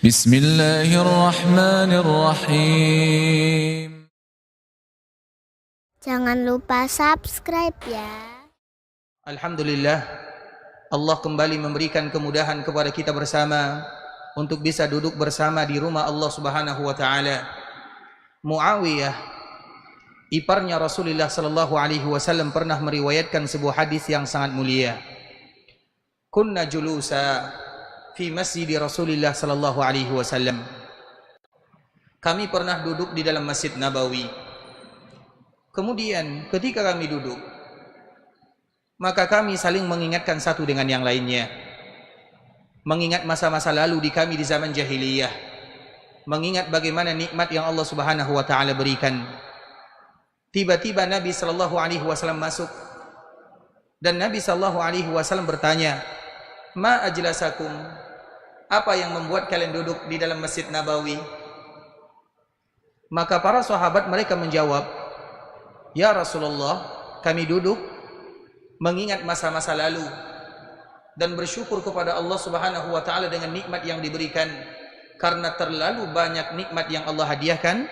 Bismillahirrahmanirrahim. Jangan lupa subscribe ya. Alhamdulillah, Allah kembali memberikan kemudahan kepada kita bersama untuk bisa duduk bersama di rumah Allah Subhanahu wa taala. Muawiyah, iparnya Rasulullah sallallahu alaihi wasallam, pernah meriwayatkan sebuah hadis yang sangat mulia. Kunna julusa fi masjid Rasulullah sallallahu alaihi wasallam. Kami pernah duduk di dalam Masjid Nabawi. Kemudian ketika kami duduk, maka kami saling mengingatkan satu dengan yang lainnya. Mengingat masa-masa lalu di kami di zaman jahiliyah. Mengingat bagaimana nikmat yang Allah Subhanahu wa taala berikan. Tiba-tiba Nabi sallallahu alaihi wasallam masuk dan Nabi sallallahu alaihi wasallam bertanya, "Ma ajlasakum?" Apa yang membuat kalian duduk di dalam Masjid Nabawi? Maka para sahabat mereka menjawab, "Ya Rasulullah, kami duduk mengingat masa-masa lalu dan bersyukur kepada Allah Subhanahu wa taala dengan nikmat yang diberikan, karena terlalu banyak nikmat yang Allah hadiahkan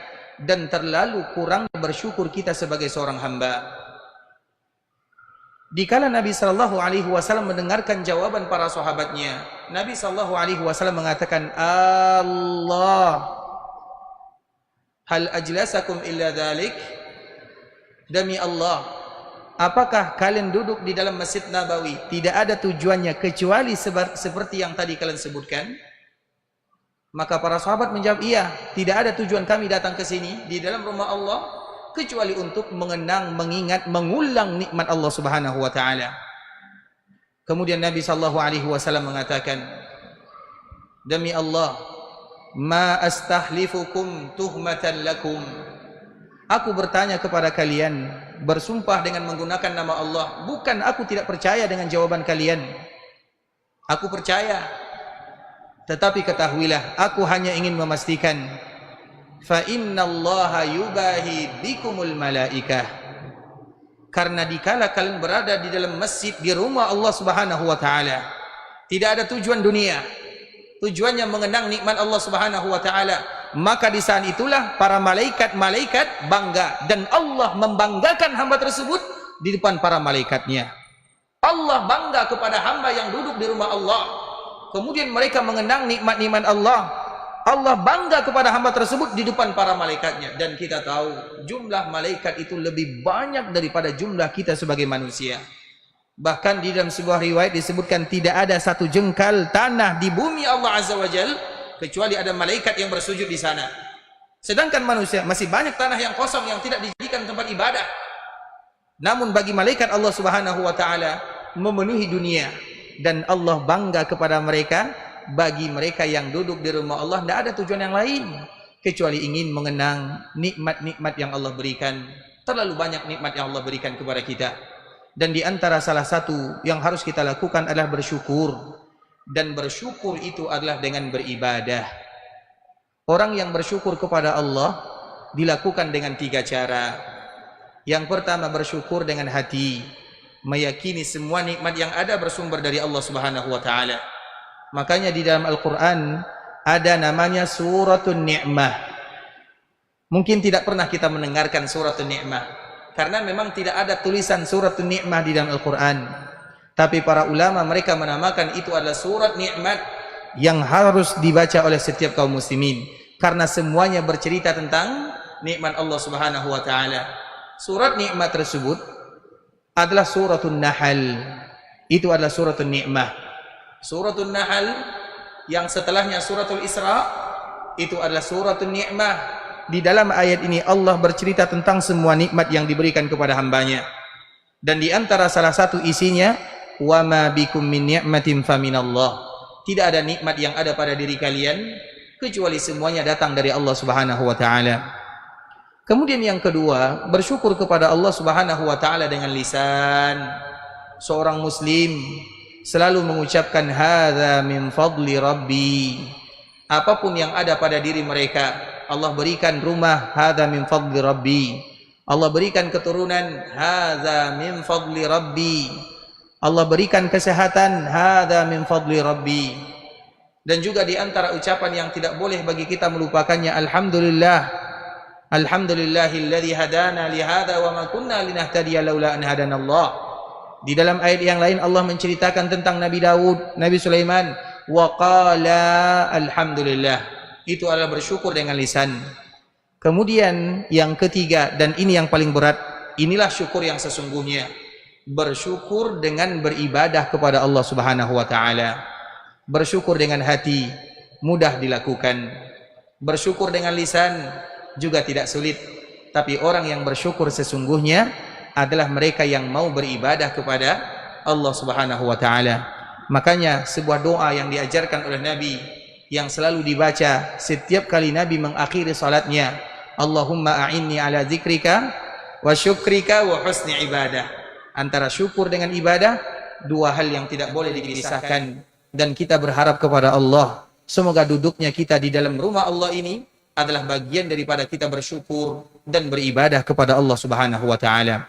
dan terlalu kurang bersyukur kita sebagai seorang hamba." Dikala Nabi sallallahu alaihi wasallam mendengarkan jawaban para sahabatnya, Nabi sallallahu alaihi wasallam mengatakan, "Allah, hal ajlasakum illa dzalik?" Demi Allah, apakah kalian duduk di dalam Masjid Nabawi tidak ada tujuannya kecuali seperti yang tadi kalian sebutkan? Maka para sahabat menjawab, "Iya, tidak ada tujuan kami datang ke sini di dalam rumah Allah kecuali untuk mengenang, mengingat, mengulang nikmat Allah Subhanahu wa taala." Kemudian Nabi sallallahu alaihi wasallam mengatakan, "Demi Allah, ma astahlifukum tuhmatan lakum." Aku bertanya kepada kalian, bersumpah dengan menggunakan nama Allah, bukan aku tidak percaya dengan jawaban kalian. Aku percaya. Tetapi ketahuilah, aku hanya ingin memastikan, fa innallaha yubahi bikumul malaikah. Karena dikala kalian berada di dalam masjid di rumah Allah Subhanahu wa taala, tidak ada tujuan dunia. Tujuannya mengenang nikmat Allah Subhanahu wa taala. Maka di saat itulah para malaikat-malaikat bangga, dan Allah membanggakan hamba tersebut di depan para malaikatnya. Allah bangga kepada hamba yang duduk di rumah Allah. Kemudian mereka mengenang nikmat-nikmat Allah. Allah bangga kepada hamba tersebut di depan para malaikatnya. Dan kita tahu jumlah malaikat itu lebih banyak daripada jumlah kita sebagai manusia. Bahkan di dalam sebuah riwayat disebutkan tidak ada satu jengkal tanah di bumi Allah Azza wa Jal kecuali ada malaikat yang bersujud di sana. Sedangkan manusia masih banyak tanah yang kosong yang tidak dijadikan tempat ibadah. Namun bagi malaikat Allah Subhanahu wa taala memenuhi dunia, dan Allah bangga kepada mereka. Bagi mereka yang duduk di rumah Allah tidak ada tujuan yang lain kecuali ingin mengenang nikmat-nikmat yang Allah berikan. Terlalu banyak nikmat yang Allah berikan kepada kita. Dan di antara salah satu yang harus kita lakukan adalah bersyukur. Dan bersyukur itu adalah dengan beribadah. Orang yang bersyukur kepada Allah dilakukan dengan 3 cara. Yang pertama, bersyukur dengan hati, meyakini semua nikmat yang ada bersumber dari Allah Subhanahu wa taala. Makanya di dalam Al-Quran ada namanya Suratun Ni'mah. Mungkin tidak pernah kita mendengarkan Suratun Ni'mah, karena memang tidak ada tulisan Suratun Ni'mah di dalam Al-Quran. Tapi para ulama mereka menamakan itu adalah surat nikmat yang harus dibaca oleh setiap kaum muslimin, karena semuanya bercerita tentang nikmat Allah Subhanahu wa taala. Surat nikmat tersebut adalah Suratun Nahl. Itu adalah Suratun Ni'mah. Suratul Nahl yang setelahnya Suratul Isra itu adalah Suratul Ni'mah. Di dalam ayat ini Allah bercerita tentang semua nikmat yang diberikan kepada hambanya. Dan di antara salah satu isinya, wa ma bikum min ni'matin faminallah. Tidak ada nikmat yang ada pada diri kalian kecuali semuanya datang dari Allah Subhanahu wa taala. Kemudian yang kedua, bersyukur kepada Allah Subhanahu wa taala dengan lisan. Seorang muslim selalu mengucapkan hadza min fadli rabbi. Apapun yang ada pada diri mereka, Allah berikan rumah, hadza min fadli rabbi. Allah berikan keturunan, hadza min fadli rabbi. Allah berikan kesehatan, hadza min fadli rabbi. Dan juga di antara ucapan yang tidak boleh bagi kita melupakannya, alhamdulillah. Alhamdulillahilladzi hadana li hadza wa ma kunna linahtadiya laula an hadanallah. Di dalam ayat yang lain Allah menceritakan tentang Nabi Daud, Nabi Sulaiman, wa qala alhamdulillah. Itu adalah bersyukur dengan lisan. Kemudian yang ketiga, dan ini yang paling berat, inilah syukur yang sesungguhnya. Bersyukur dengan beribadah kepada Allah Subhanahu wa taala. Bersyukur dengan hati mudah dilakukan. Bersyukur dengan lisan juga tidak sulit. Tapi orang yang bersyukur sesungguhnya adalah mereka yang mau beribadah kepada Allah Subhanahu wa taala. Makanya sebuah doa yang diajarkan oleh Nabi yang selalu dibaca setiap kali Nabi mengakhiri salatnya, Allahumma a'inni ala zikrika wa syukrika wa husni ibadah. Antara syukur dengan ibadah, dua hal yang tidak boleh dipisahkan. Dan kita berharap kepada Allah, semoga duduknya kita di dalam rumah Allah ini adalah bagian daripada kita bersyukur dan beribadah kepada Allah Subhanahu wa taala.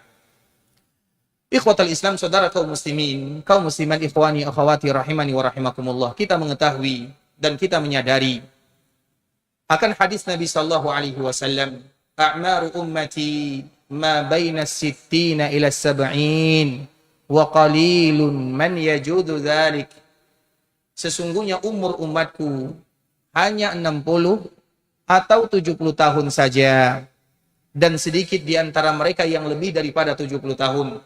Ikhwatal Islam, saudara kaum muslimin, kaum muslimat, ikhwani akhwati rahimani wa rahimakumullah, kita mengetahui dan kita menyadari akan hadis Nabi sallallahu alaihi wasallam, a'maru ummati ma baina sittina ila sab'in wa qalilun man yajudu dzalik. Sesungguhnya umur umatku hanya 60 atau 70 tahun saja, dan sedikit di antara mereka yang lebih daripada 70 tahun.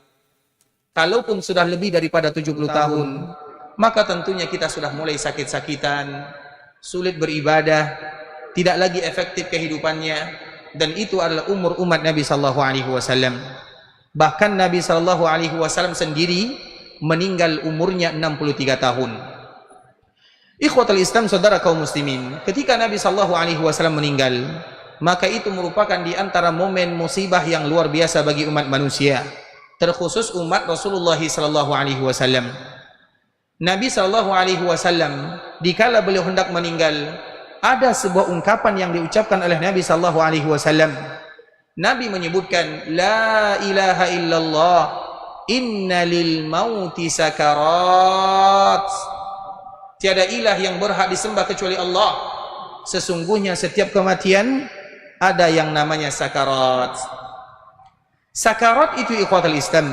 Kalaupun sudah lebih daripada 70 tahun, maka tentunya kita sudah mulai sakit-sakitan, sulit beribadah, tidak lagi efektif kehidupannya, dan itu adalah umur umat Nabi sallallahu alaihi wasallam. Bahkan Nabi sallallahu alaihi wasallam sendiri meninggal umurnya 63 tahun. Ikhwatul Islam, saudara kaum muslimin, ketika Nabi sallallahu alaihi wasallam meninggal, maka itu merupakan di antara momen musibah yang luar biasa bagi umat manusia, terkhusus umat Rasulullah sallallahu alaihi wasallam. Nabi sallallahu alaihi wasallam dikala beliau hendak meninggal, ada sebuah ungkapan yang diucapkan oleh Nabi sallallahu alaihi wasallam. Nabi menyebutkan, la ilaha illallah, inna lil mauti sakarat. Tiada ilah yang berhak disembah kecuali Allah. Sesungguhnya setiap kematian ada yang namanya sakarat. Sakarat itu, ikhwatul Islam,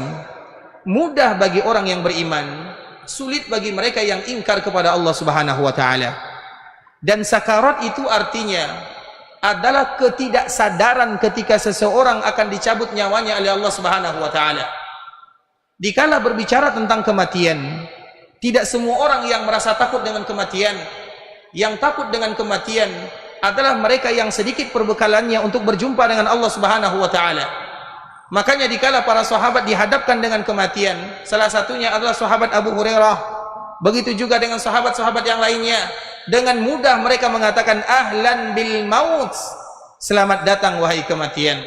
mudah bagi orang yang beriman, sulit bagi mereka yang ingkar kepada Allah Subhanahu wa taala. Dan sakarat itu artinya adalah ketidaksadaran ketika seseorang akan dicabut nyawanya oleh Allah Subhanahu wa taala. Dikala berbicara tentang kematian, tidak semua orang yang merasa takut dengan kematian. Yang takut dengan kematian adalah mereka yang sedikit perbekalannya untuk berjumpa dengan Allah Subhanahu wa taala. Makanya dikala para sahabat dihadapkan dengan kematian, salah satunya adalah sahabat Abu Hurairah, begitu juga dengan sahabat-sahabat yang lainnya, dengan mudah mereka mengatakan ahlan bil maut, selamat datang wahai kematian.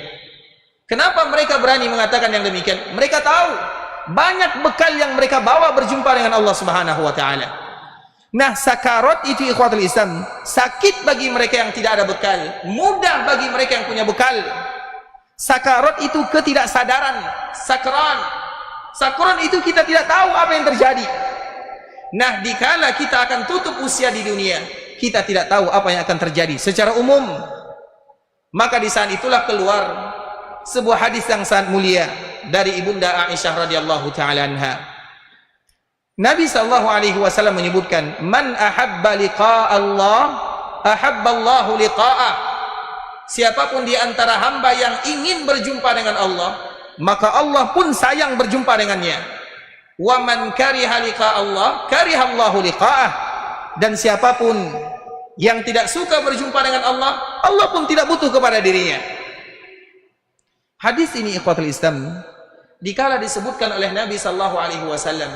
Kenapa mereka berani mengatakan yang demikian? Mereka tahu banyak bekal yang mereka bawa berjumpa dengan Allah Subhanahu wa taala. Nah, sakarat itu, ikhwatul Islam, sakit bagi mereka yang tidak ada bekal, mudah bagi mereka yang punya bekal. Sakarat itu ketidaksadaran, sakran. Sakran itu kita tidak tahu apa yang terjadi. Nah, dikala kita akan tutup usia di dunia, kita tidak tahu apa yang akan terjadi secara umum. Maka di saat itulah keluar sebuah hadis yang sangat mulia dari ibunda Aisyah radhiyallahu taala anha. Nabi sallallahu alaihi wasallam menyebutkan, man ahabba liqa Allah ahabba Allahu liqa'ah. Siapapun di antara hamba yang ingin berjumpa dengan Allah, maka Allah pun sayang berjumpa dengannya. Wa man kariha liqa Allah kariha Allahu liqa'ah. Dan siapapun yang tidak suka berjumpa dengan Allah, Allah pun tidak butuh kepada dirinya. Hadis ini, ikhwatul Islam, dikala disebutkan oleh Nabi sallallahu alaihi wasallam,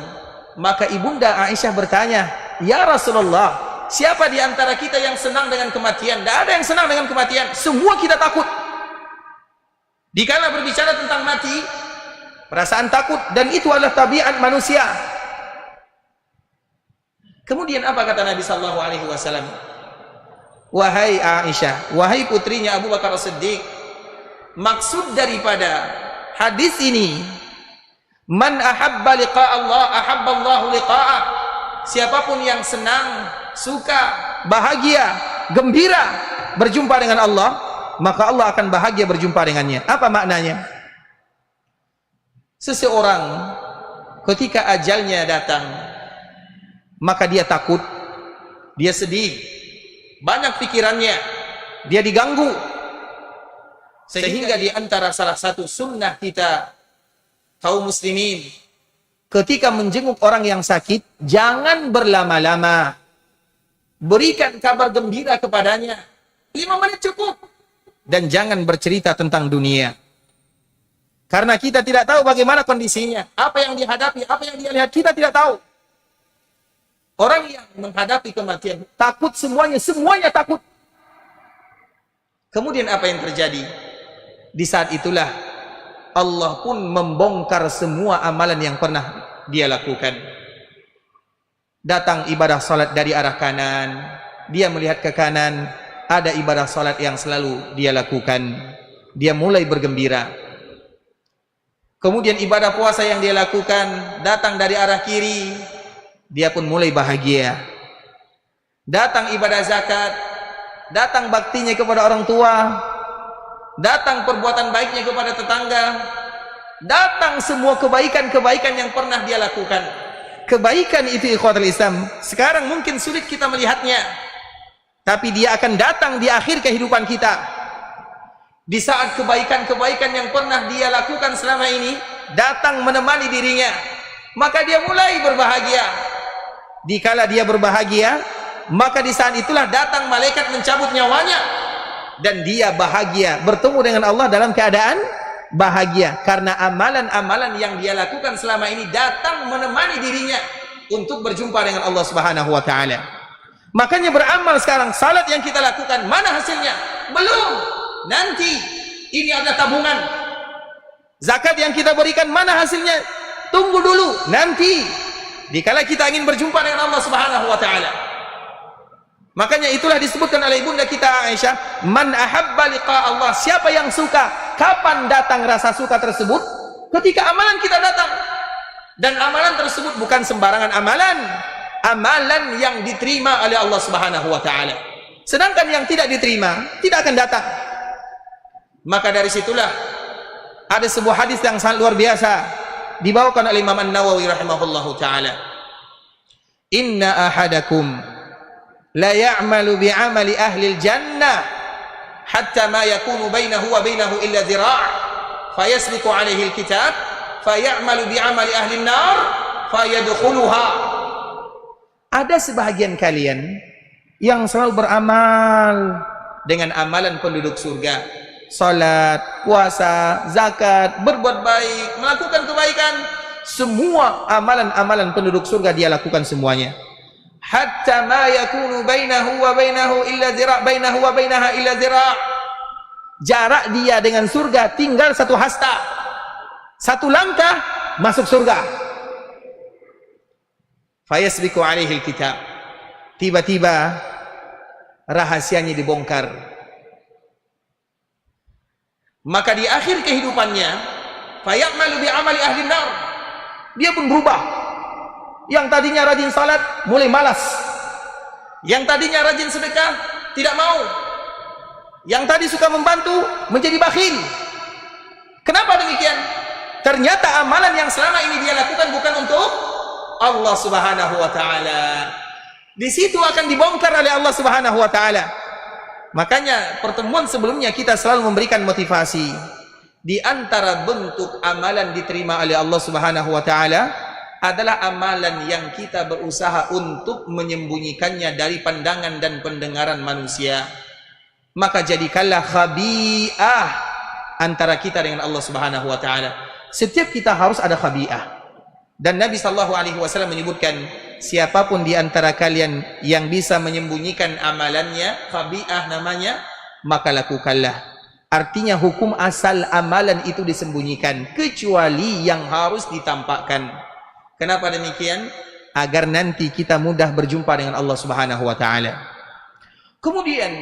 maka ibunda Aisyah bertanya, ya Rasulullah, siapa di antara kita yang senang dengan kematian? Tidak ada yang senang dengan kematian, semua kita takut. Dikala berbicara tentang mati, perasaan takut, dan itu adalah tabiat manusia. Kemudian apa kata Nabi sallallahu alaihi wasallam? Wahai Aisyah, wahai putrinya Abu Bakar As-Siddiq, maksud daripada hadis ini, man ahabba liqa Allah ahabba Allahu liqa'ah. siapapun yang senang, suka, bahagia, gembira berjumpa dengan Allah, maka Allah akan bahagia berjumpa dengannya. Apa maknanya? Seseorang ketika ajalnya datang, maka dia takut, dia sedih, banyak pikirannya, dia diganggu. Sehingga di antara salah satu sunnah kita kaum muslimin, ketika menjenguk orang yang sakit, jangan berlama-lama. Berikan kabar gembira kepadanya. 5 menit cukup. Dan jangan bercerita tentang dunia. Karena kita tidak tahu bagaimana kondisinya. Apa yang dihadapi, apa yang dia lihat, kita tidak tahu. Orang yang menghadapi kematian, takut semuanya takut. Kemudian apa yang terjadi? Di saat itulah Allah pun membongkar semua amalan yang pernah dia lakukan. Datang ibadah salat dari arah kanan, dia melihat ke kanan, ada ibadah salat yang selalu dia lakukan. Dia mulai bergembira. Kemudian ibadah puasa yang dia lakukan datang dari arah kiri, dia pun mulai bahagia. Datang ibadah zakat, datang baktinya kepada orang tua, datang perbuatan baiknya kepada tetangga, datang semua kebaikan-kebaikan yang pernah dia lakukan. Kebaikan itu ikhwatul Islam, sekarang mungkin sulit kita melihatnya, tapi dia akan datang di akhir kehidupan kita. Di saat kebaikan-kebaikan yang pernah dia lakukan selama ini datang menemani dirinya, maka dia mulai berbahagia. Dikala dia berbahagia, maka di saat itulah datang malaikat mencabut nyawanya, dan dia bahagia bertemu dengan Allah dalam keadaan bahagia, karena amalan-amalan yang dia lakukan selama ini datang menemani dirinya untuk berjumpa dengan Allah Subhanahu wa taala. Makanya beramal sekarang. Salat yang kita lakukan, mana hasilnya? Belum, nanti. Ini ada tabungan. Zakat yang kita berikan, mana hasilnya? Tunggu dulu, nanti. Dikala kita ingin berjumpa dengan Allah Subhanahu wa taala. Makanya itulah disebutkan oleh ibunda kita Aisyah, man ahabba liqa Allah, siapa yang suka. Kapan datang rasa suka tersebut? Ketika amalan kita datang. Dan amalan tersebut bukan sembarangan amalan, amalan yang diterima oleh Allah Subhanahu wa taala. Sedangkan yang tidak diterima tidak akan datang. Maka dari situlah ada sebuah hadis yang sangat luar biasa dibawakan oleh Imam An-Nawawi rahimahullahu taala. Inna ahadakum la ya'malu bi'amali ahli al-jannah hatta ma yakunu bainahu wa bainahu illa dhira' fayasbiqu 'alaihi al-kitab fay'amalu bi'amali ahli an-nar fayadkhuluha. Ada sebahagian kalian yang selalu beramal dengan amalan penduduk surga. Salat, puasa, zakat, berbuat baik, melakukan kebaikan. Semua amalan-amalan penduduk surga dia lakukan semuanya. Hatta ma yakunu bainahu wa bainahu illa dhira', bainahu wa bainaha illa dhira'. Jarak dia dengan surga tinggal 1 hasta. 1 langkah masuk surga. Fayasbiqu 'alaihi al-kitab. Tiba-tiba rahasianya dibongkar. Maka di akhir kehidupannya, fayamalu bi'amali ahli nar, dia pun berubah. Yang tadinya rajin salat mulai malas. Yang tadinya rajin sedekah tidak mau. Yang tadi suka membantu menjadi bakhil. Kenapa demikian? Ternyata amalan yang selama ini dia lakukan bukan untuk Allah Subhanahu wa taala. Di situ akan dibongkar oleh Allah Subhanahu wa taala. Makanya pertemuan sebelumnya kita selalu memberikan motivasi. Di antara bentuk amalan diterima oleh Allah Subhanahu wa taala adalah amalan yang kita berusaha untuk menyembunyikannya dari pandangan dan pendengaran manusia. Maka jadikanlah khabi'ah antara kita dengan Allah Subhanahu wa taala. Setiap kita harus ada khabi'ah. Dan Nabi sallallahu alaihi wasallam menyebutkan, siapapun di antara kalian yang bisa menyembunyikan amalannya, khabi'ah namanya, maka lakukanlah. Artinya hukum asal amalan itu disembunyikan, kecuali yang harus ditampakkan. Kenapa demikian? Agar nanti kita mudah berjumpa dengan Allah Subhanahu wa taala. Kemudian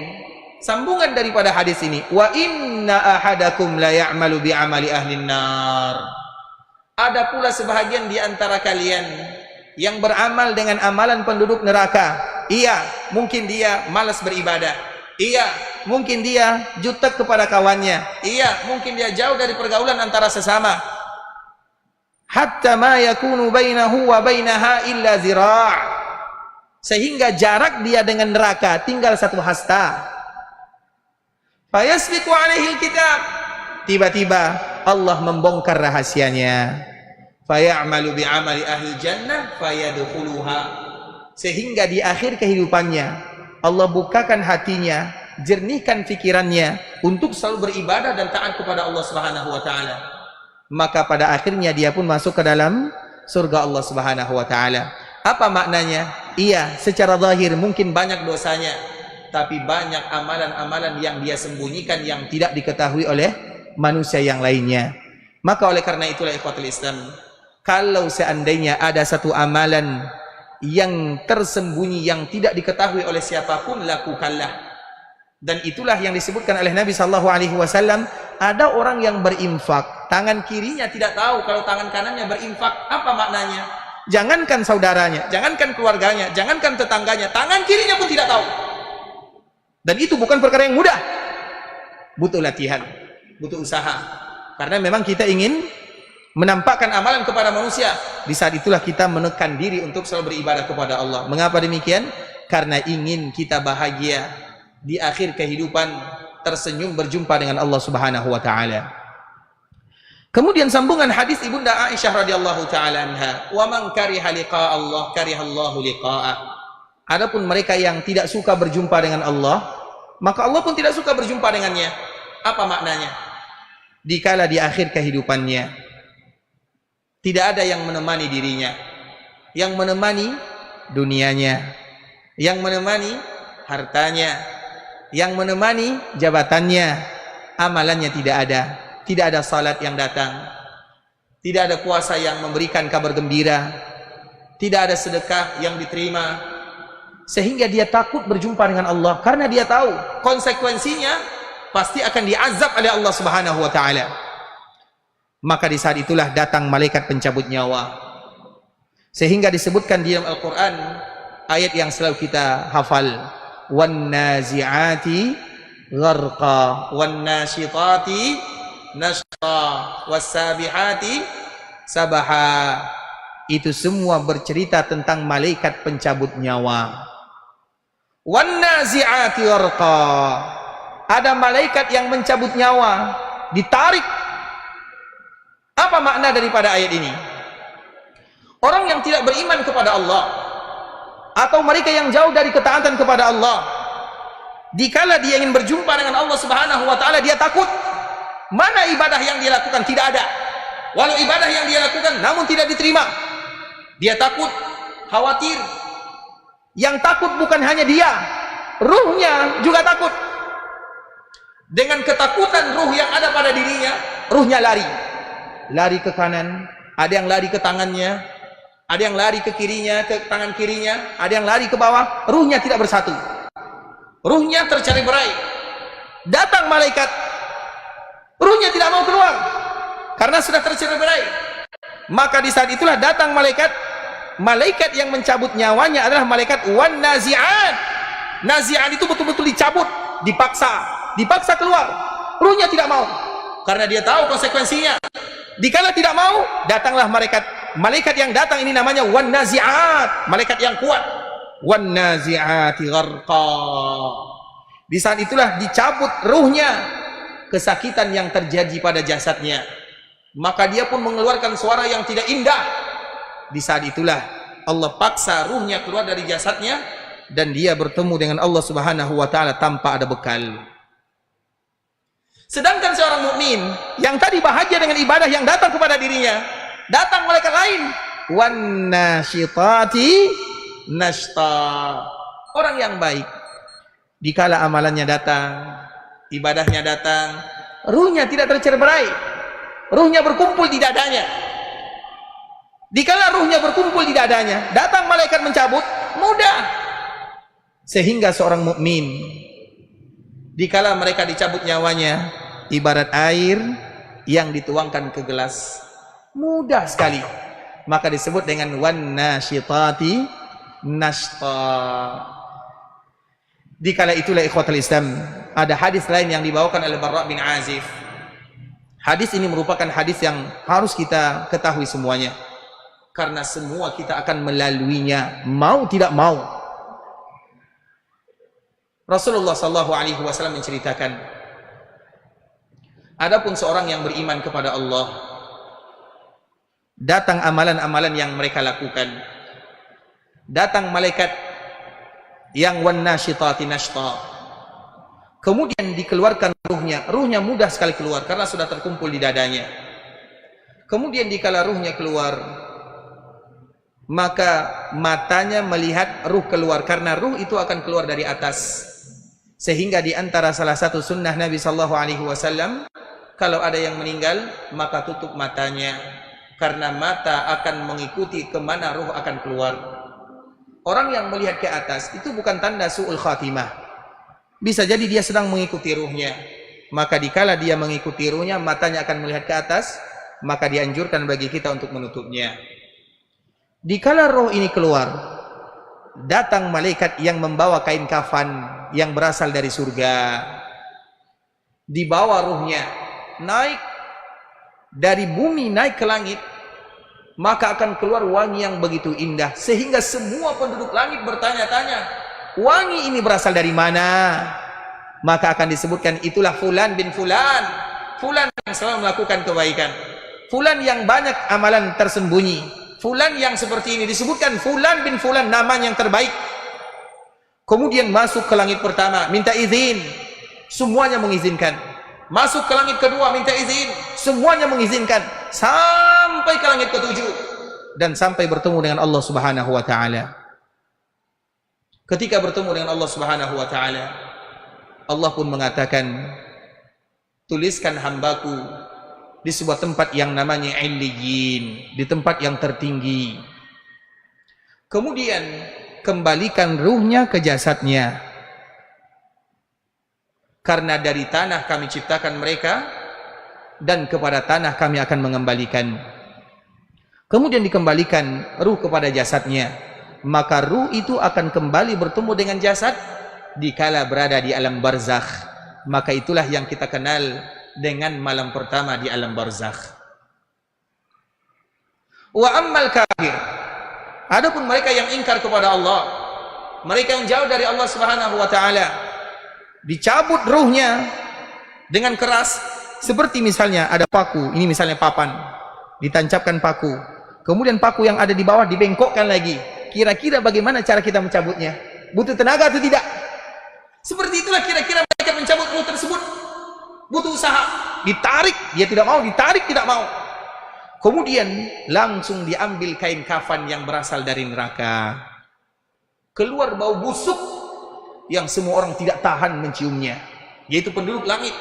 sambungan daripada hadis ini, wa inna ahadakum la ya'malu bi'amali ahli nar. Ada pula sebahagian di antara kalian yang beramal dengan amalan penduduk neraka. Iya, mungkin dia malas beribadah. Iya, mungkin dia jutek kepada kawannya. Iya, mungkin dia jauh dari pergaulan antara sesama. Hatta ma yakunu bainahu wa bainaha illa zira'. Sehingga jarak dia dengan neraka tinggal satu hasta. Fayasbiqu alaihi alkitab. Tiba-tiba Allah membongkar rahasianya. Fayamalu bi'amali ahli jannah fayadkhuluha. Sehingga di akhir kehidupannya Allah bukakan hatinya, jernihkan pikirannya untuk selalu beribadah dan taat kepada Allah Subhanahu wa taala. Maka pada akhirnya dia pun masuk ke dalam surga Allah Subhanahu wa taala. Apa maknanya? Iya, secara zahir mungkin banyak dosanya, tapi banyak amalan-amalan yang dia sembunyikan yang tidak diketahui oleh manusia yang lainnya. Maka oleh karena itulah ikhwatul Islam, kalau seandainya ada satu amalan yang tersembunyi yang tidak diketahui oleh siapapun, lakukanlah. Dan itulah yang disebutkan oleh Nabi sallallahu alaihi wasallam, ada orang yang berinfak, tangan kirinya tidak tahu kalau tangan kanannya berinfak. Apa maknanya? Jangankan saudaranya, jangankan keluarganya, jangankan tetangganya, tangan kirinya pun tidak tahu. Dan itu bukan perkara yang mudah. Butuh latihan, butuh usaha. Karena memang kita ingin menampakkan amalan kepada manusia. Di saat itulah kita menekan diri untuk selalu beribadah kepada Allah. Mengapa demikian? Karena ingin kita bahagia di akhir kehidupan, tersenyum berjumpa dengan Allah Subhanahu wa taala. Kemudian sambungan hadis Ibunda Aisyah radhiyallahu taala anha, "Wa man kariha liqa Allah karihallahu liqa'ah." Adapun mereka yang tidak suka berjumpa dengan Allah, maka Allah pun tidak suka berjumpa dengannya. Apa maknanya? Dikala di akhir kehidupannya tidak ada yang menemani dirinya, yang menemani dunianya, yang menemani hartanya, yang menemani jabatannya, amalannya tidak ada. Tidak ada salat yang datang, tidak ada puasa yang memberikan kabar gembira, tidak ada sedekah yang diterima, sehingga dia takut berjumpa dengan Allah karena dia tahu konsekuensinya pasti akan diazab oleh Allah Subhanahu wa taala. Maka di saat itulah datang malaikat pencabut nyawa, sehingga disebutkan di dalam Al-Quran ayat yang selalu kita hafal, wan nazi'ati gharqa wan nasyitati nashqa wasabihati sabaha. Itu semua bercerita tentang malaikat pencabut nyawa. Wan nazi'ati gharqa, ada malaikat yang mencabut nyawa, ditarik. Apa makna daripada ayat ini? Orang yang tidak beriman kepada Allah, atau mereka yang jauh dari ketaatan kepada Allah, dikala dia ingin berjumpa dengan Allah Subhanahu wa taala, dia takut. Mana ibadah yang dia lakukan? Tidak ada. Walau ibadah yang dia lakukan namun tidak diterima. Dia takut, khawatir. Yang takut bukan hanya dia, ruhnya juga takut. Dengan ketakutan ruh yang ada pada dirinya, ruhnya lari. Lari ke kanan, ada yang lari ke tangannya, ada yang lari ke kirinya, ke tangan kirinya, ada yang lari ke bawah. Ruhnya tidak bersatu. Ruhnya tercerai-berai. Datang malaikat, ruhnya tidak mau keluar karena sudah tercerai-berai. Maka di saat itulah datang malaikat. Malaikat yang mencabut nyawanya adalah malaikat wan nazi'at. Nazi'at itu betul-betul dicabut, dipaksa keluar. Ruhnya tidak mau karena dia tahu konsekuensinya. Dikala tidak mau, datanglah malaikat yang datang ini namanya wan nazi'at, malaikat yang kuat. Wan nazi'ati gharqa. Di saat itulah dicabut ruhnya. Kesakitan yang terjadi pada jasadnya, maka dia pun mengeluarkan suara yang tidak indah. Di saat itulah Allah paksa ruhnya keluar dari jasadnya dan dia bertemu dengan Allah Subhanahu wa taala tanpa ada bekal. Sedangkan seorang mukmin yang tadi bahagia dengan ibadah yang datang kepada dirinya, datang malaikat lain, wan nasyitati nashta. Orang yang baik, dikala amalannya datang, ibadahnya datang, ruhnya tidak tercerai-berai, ruhnya berkumpul di dadanya. Dikala ruhnya berkumpul di dadanya, datang malaikat mencabut, mudah. Sehingga seorang mukmin, dikala mereka dicabut nyawanya, ibarat air yang dituangkan ke gelas, mudah sekali. maka disebut dengan wan nasyitati nashta. Dikala itulah ikhwatul Islam, ada hadis lain yang dibawakan oleh Barra bin Azib. Hadis ini merupakan hadis yang harus kita ketahui semuanya, karena semua kita akan melaluinya, mau tidak mau. Rasulullah SAW menceritakan, adapun seorang yang beriman kepada Allah, datang amalan-amalan yang mereka lakukan, datang malaikat yang wan nasyitati nashta, kemudian dikeluarkan ruhnya mudah sekali keluar karena sudah terkumpul di dadanya. Kemudian dikala ruhnya keluar, maka matanya melihat ruh keluar, karena ruh itu akan keluar dari atas. Sehingga di antara salah satu sunnah Nabi SAW, kalau ada yang meninggal maka tutup matanya, karena mata akan mengikuti kemana ruh akan keluar. Orang yang melihat ke atas itu bukan tanda su'ul khatimah, bisa jadi dia sedang mengikuti ruhnya. Maka dikala dia mengikuti ruhnya, matanya akan melihat ke atas, maka dianjurkan bagi kita untuk menutupnya. Dikala roh ini keluar, datang malaikat yang membawa kain kafan yang berasal dari surga, dibawa ruhnya naik dari bumi, naik ke langit, maka akan keluar wangi yang begitu indah, sehingga semua penduduk langit bertanya-tanya, wangi ini berasal dari mana? Maka akan disebutkan, itulah fulan bin fulan, fulan yang selalu melakukan kebaikan, fulan yang banyak amalan tersembunyi, fulan yang seperti ini. Disebutkan fulan bin fulan, nama yang terbaik. Kemudian masuk ke langit pertama, minta izin, semuanya mengizinkan. Masuk ke langit kedua, minta izin, semuanya mengizinkan, sampai ke langit ketujuh, dan sampai bertemu dengan Allah Subhanahu wa Ta'ala. Ketika bertemu dengan Allah Subhanahu wa Ta'ala, Allah pun mengatakan, tuliskan hambaku di sebuah tempat yang namanya Illiyin, di tempat yang tertinggi. Kemudian kembalikan ruhnya ke jasadnya, karena dari tanah kami ciptakan mereka, dan kepada tanah kami akan mengembalikan. Kemudian dikembalikan ruh kepada jasadnya, maka ruh itu akan kembali bertemu dengan jasad dikala berada di alam barzakh. Maka itulah yang kita kenal dengan malam pertama di alam barzakh. Wa ammal kafir, adapun mereka yang ingkar kepada Allah, mereka yang jauh dari Allah Subhanahu wa Ta'ala, dicabut ruhnya dengan keras, seperti misalnya ada paku, ini misalnya papan, ditancapkan paku, kemudian paku yang ada di bawah dibengkokkan lagi. Kira-kira bagaimana cara kita mencabutnya? Butuh tenaga atau tidak? Seperti itulah kira-kira mereka mencabut ruh tersebut, butuh usaha. Ditarik, dia tidak mau, ditarik, tidak mau. Kemudian langsung diambil kain kafan yang berasal dari neraka. Keluar bau busuk yang semua orang tidak tahan menciumnya, yaitu penduduk langit.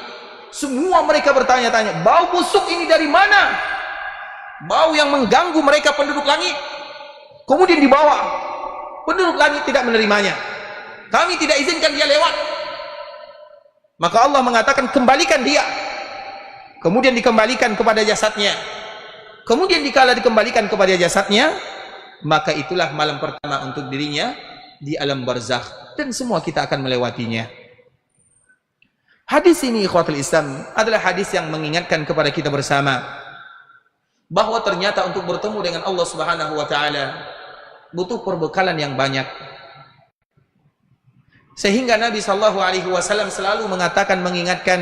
Semua mereka bertanya-tanya, bau busuk ini dari mana? Bau yang mengganggu mereka penduduk langit. Kemudian dibawa, penduduk langit tidak menerimanya. Kami tidak izinkan dia lewat. Maka Allah mengatakan, kembalikan dia. Kemudian dikembalikan kepada jasadnya. Kemudian dikala dikembalikan kepada jasadnya, maka itulah malam pertama untuk dirinya di alam barzakh, dan semua kita akan melewatinya. Hadis ini ikhwatul Islam adalah hadis yang mengingatkan kepada kita bersama bahwa ternyata untuk bertemu dengan Allah Subhanahu wa Ta'ala butuh perbekalan yang banyak. Sehingga Nabi SAW selalu mengatakan, mengingatkan,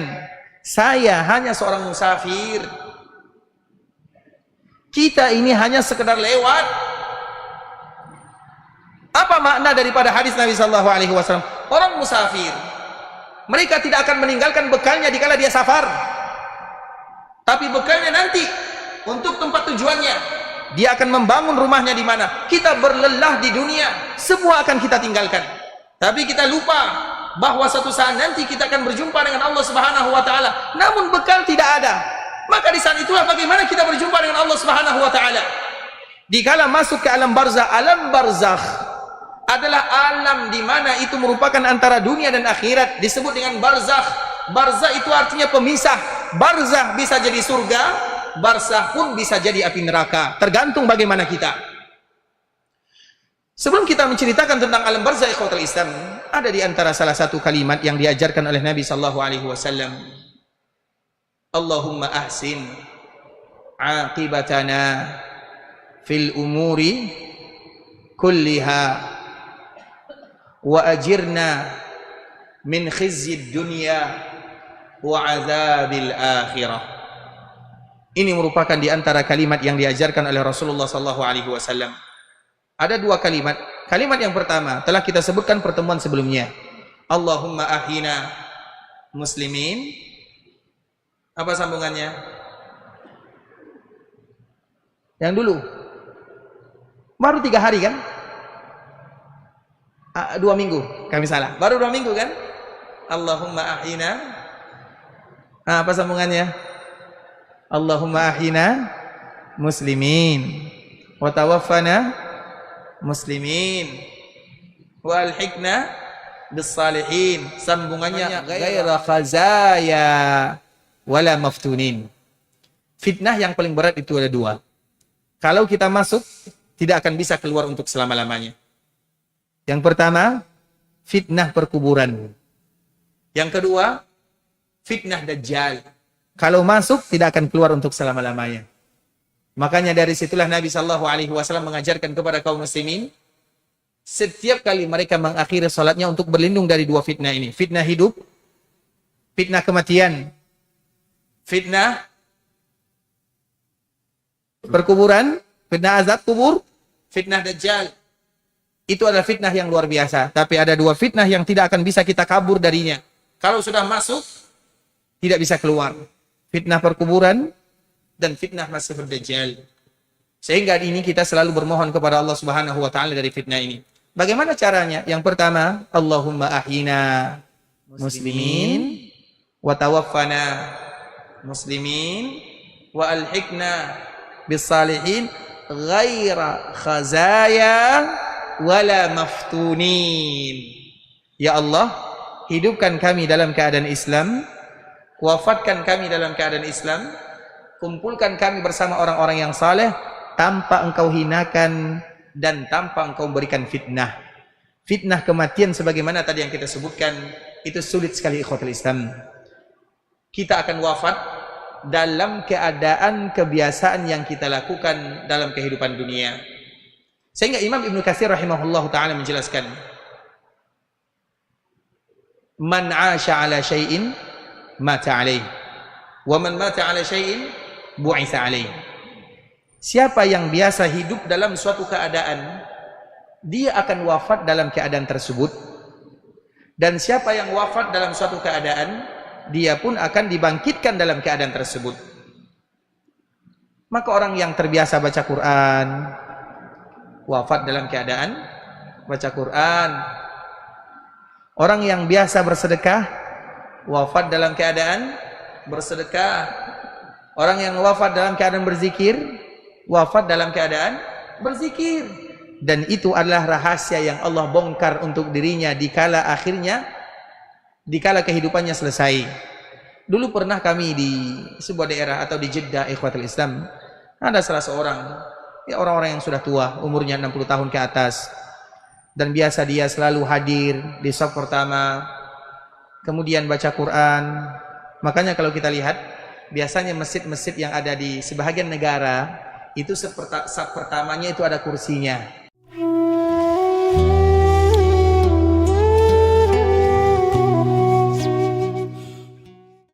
saya hanya seorang musafir, kita ini hanya sekedar lewat. Apa makna daripada hadis Nabi SAW? Orang musafir, mereka tidak akan meninggalkan bekalnya dikala dia safar, tapi bekalnya nanti untuk tempat tujuannya. Dia akan membangun rumahnya di mana. Kita berlelah di dunia, semua akan kita tinggalkan, tapi kita lupa bahwa suatu saat nanti kita akan berjumpa dengan Allah Subhanahu wa Ta'ala. Namun bekal tidak ada, maka di saat itulah bagaimana kita berjumpa dengan Allah Subhanahu wa Ta'ala. Dikala masuk ke alam barzakh, alam barzakh adalah alam di mana itu merupakan antara dunia dan akhirat, disebut dengan barzakh. Barzakh itu artinya pemisah. Barzakh bisa jadi surga, barzakh pun bisa jadi api neraka. Tergantung bagaimana kita. Sebelum kita menceritakan tentang alam barzakh ikhwatul Islam, ada di antara salah satu kalimat yang diajarkan oleh Nabi sallallahu alaihi wasallam. Allahumma ahsin aqibatana fil umuri kulliha wa ajirna min khizyid dunya wa azabil akhirah. Ini merupakan di antara kalimat yang diajarkan oleh Rasulullah sallallahu alaihi wasallam. Ada dua kalimat. Kalimat yang pertama telah kita sebutkan pertemuan sebelumnya. Allahumma ahina muslimin. Apa sambungannya? Yang dulu. Baru 3 hari kan? 2 minggu, kami salah. Baru 2 minggu kan? Allahumma ahina. Apa sambungannya? Allahumma ahina muslimin wa tawaffana muslimin wa alhiqna bis salihin. Sambungannya ghaira khazaya wala maftunin. Fitnah yang paling berat itu ada 2. Kalau kita masuk, tidak akan bisa keluar untuk selama-lamanya. Yang pertama, fitnah perkuburan. Yang kedua, fitnah dajjal. Kalau masuk, tidak akan keluar untuk selama-lamanya. Makanya dari situlah Nabi SAW mengajarkan kepada kaum muslimin, setiap kali mereka mengakhiri salatnya untuk berlindung dari 2 fitnah ini. Fitnah hidup, fitnah kematian, fitnah perkuburan, fitnah azab kubur, fitnah dajjal. Itu adalah fitnah yang luar biasa. Tapi ada 2 fitnah yang tidak akan bisa kita kabur darinya. Kalau sudah masuk, tidak bisa keluar. Fitnah perkuburan dan fitnah Masiihud Dajjal. Sehingga ini kita selalu bermohon kepada Allah Subhanahu wa taala dari fitnah ini. Bagaimana caranya? Yang pertama, Allahumma ahyina muslimin wa tawaffana muslimin wa alhiqna bis salihin ghaira khazaya wala maftunin. Ya Allah, hidupkan kami dalam keadaan Islam, wafatkan kami dalam keadaan Islam, kumpulkan kami bersama orang-orang yang saleh tanpa engkau hinakan dan tanpa engkau berikan fitnah. Fitnah kematian sebagaimana tadi yang kita sebutkan, itu sulit sekali ikhwatul Islam. Kita akan wafat dalam keadaan kebiasaan yang kita lakukan dalam kehidupan dunia. Sehingga Imam Ibnu Katsir rahimahullahu taala menjelaskan, man 'asha 'ala syai'in mata 'alaihi wa man mata 'ala syai'in bu'itsa 'alaihi. Siapa yang biasa hidup dalam suatu keadaan, dia akan wafat dalam keadaan tersebut. Dan siapa yang wafat dalam suatu keadaan, dia pun akan dibangkitkan dalam keadaan tersebut. Maka orang yang terbiasa baca Quran wafat dalam keadaan baca Quran. Orang yang biasa bersedekah wafat dalam keadaan bersedekah. Orang yang wafat dalam keadaan berzikir wafat dalam keadaan berzikir. Dan itu adalah rahasia yang Allah bongkar untuk dirinya dikala akhirnya, dikala kehidupannya selesai. Dulu pernah kami di sebuah daerah atau di Jeddah ikhwatul Islam, ada salah seorang, ya orang-orang yang sudah tua, umurnya 60 tahun ke atas, dan biasa dia selalu hadir di shaf pertama, kemudian baca Quran. Makanya kalau kita lihat, biasanya masjid-masjid yang ada di sebahagian negara, itu shaf pertamanya itu ada kursinya.